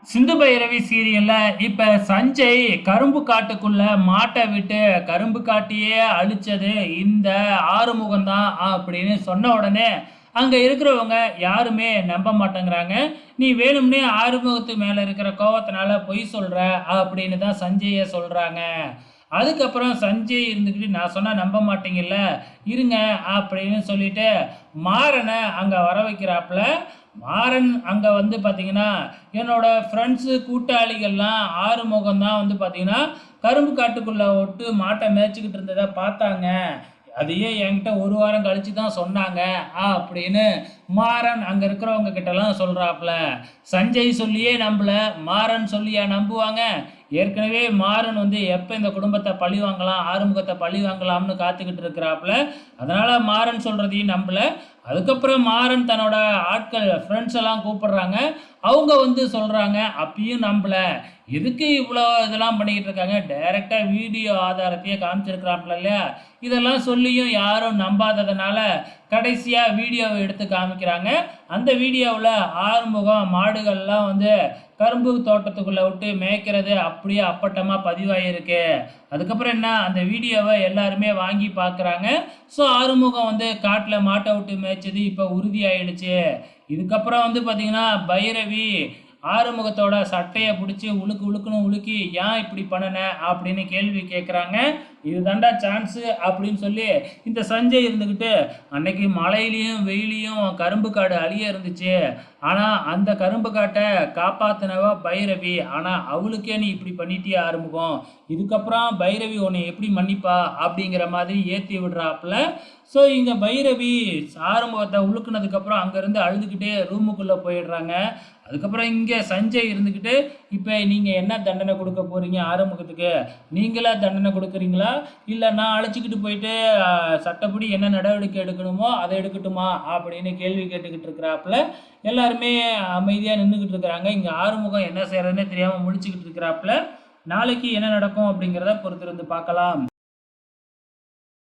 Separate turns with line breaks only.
சிந்து பைரவி சீரியல்ல இப்ப சஞ்சய் கரும்பு காட்டுக்குள்ள மாட்டை விட்டு கரும்பு காட்டியே அழிச்சது இந்த ஆறுமுகம் தான் அப்படின்னு சொன்ன உடனே அங்க இருக்கிறவங்க யாருமே நம்ப மாட்டேங்கிறாங்க. நீ வேணும்னே ஆறுமுகத்து மேல இருக்கிற கோவத்தினால பொய் சொல்ற அப்படின்னு தான் சஞ்சய சொல்றாங்க. அதுக்கப்புறம் சஞ்சய் இருந்துக்கிட்டு நான் சொன்னா நம்ப மாட்டீங்கல்ல, இருங்க அப்படின்னு சொல்லிட்டு மாறனை அங்க வர வைக்கிறாப்புல. மாறன் அங்க வந்து பாத்தீங்கன்னா என்னோட ஃப்ரெண்ட்ஸு கூட்டாளிகள்லாம் ஆறுமுகம் தான் வந்து பாத்தீங்கன்னா கரும்பு காட்டுக்குள்ள விட்டு மாட்டை மேய்ச்சிக்கிட்டு இருந்ததை பார்த்தாங்க. அதையே என்கிட்ட ஒரு வாரம் கழிச்சு தான் சொன்னாங்க அப்படின்னு மாறன் அங்க இருக்கிறவங்க கிட்டலாம் சொல்றாப்புல. சஞ்சய் சொல்லியே நம்பல, மாறன் சொல்லியா நம்புவாங்க? ஏற்கனவே மாறன் வந்து எப்போ இந்த குடும்பத்தை பழி வாங்கலாம், ஆறுமுகத்தை பழி வாங்கலாம்னு காத்துக்கிட்டு இருக்கிறாப்புல. அதனால மாறன் சொல்றதையும் நம்பல. அதுக்கப்புறம் மாறன் தன்னோட ஆட்கள் ஃப்ரெண்ட்ஸ் எல்லாம் கூப்பிடுறாங்க. அவங்க வந்து சொல்றாங்க, அப்பயும் நம்பல. எதுக்கு இவ்வளோ இதெல்லாம் பண்ணிக்கிட்டு இருக்காங்க? டைரக்டா வீடியோ ஆதாரத்தையே காமிச்சிருக்கிறாப்புல இல்லையா? இதெல்லாம் சொல்லியும் யாரும் நம்பாததுனால கடைசியா வீடியோவை எடுத்து காமிக்கிறாங்க. அந்த வீடியோவில் ஆறுமுகம் மாடுகள்லாம் வந்து கரும்பு தோட்டத்துக்குள்ள விட்டு மேய்க்கிறது அப்படியே அப்பட்டமா பதிவாயிருக்கு. அதுக்கப்புறம் என்ன, அந்த வீடியோவை எல்லாருமே வாங்கி பார்க்குறாங்க. ஸோ ஆறுமுகம் வந்து காட்டில் மாட்டை விட்டு மேய்ச்சது இப்போ உறுதியாயிடுச்சு. இதுக்கப்புறம் வந்து பார்த்தீங்கன்னா பைரவி ஆறுமுகத்தோட சட்டையை பிடிச்சி உழுக்கு உழுக்குன்னு உலுக்கி ஏன் இப்படி பண்ணன அப்படின்னு கேள்வி கேட்குறாங்க. இது தாண்டா சான்ஸு அப்படின்னு சொல்லி இந்த சஞ்சய் இருந்துக்கிட்டு அன்னைக்கு மழையிலையும் வெயிலையும் கரும்பு காடு அழிய இருந்துச்சு, ஆனால் அந்த கரும்பு காட்டை காப்பாத்தினவ பைரவி, ஆனால் அவளுக்கே நீ இப்படி பண்ணிட்டியா ஆறுமுகம், இதுக்கப்புறம் பைரவி உன்னை எப்படி மன்னிப்பா அப்படிங்கிற மாதிரி ஏற்றி விடுறாப்புல. ஸோ இங்கே பைரவி ஆறுமுகத்தை உழுக்குனதுக்கப்புறம் அங்கேருந்து அழுதுகிட்டே ரூமுக்குள்ளே போயிடுறாங்க. அதுக்கப்புறம் இங்கே சஞ்சய் இருந்துக்கிட்டு இப்போ நீங்கள் என்ன தண்டனை கொடுக்க போகிறீங்க ஆறுமுகத்துக்கு, நீங்களா தண்டனை கொடுக்குறீங்களா இல்லை நான் அழைச்சிக்கிட்டு போயிட்டு சட்டப்படி என்ன நடவடிக்கை எடுக்கணுமோ அதை எடுக்கட்டுமா அப்படின்னு கேள்வி கேட்டுக்கிட்டு இருக்கிறாப்புல. எல்லாருமே அமைதியாக நின்றுக்கிட்டு இருக்கிறாங்க. இங்கே ஆறுமுகம் என்ன செய்கிறதுனே தெரியாமல் முடிச்சுக்கிட்டு இருக்கிறாப்புல. நாளைக்கு என்ன நடக்கும் அப்படிங்கிறத பொறுத்திருந்து பார்க்கலாம்.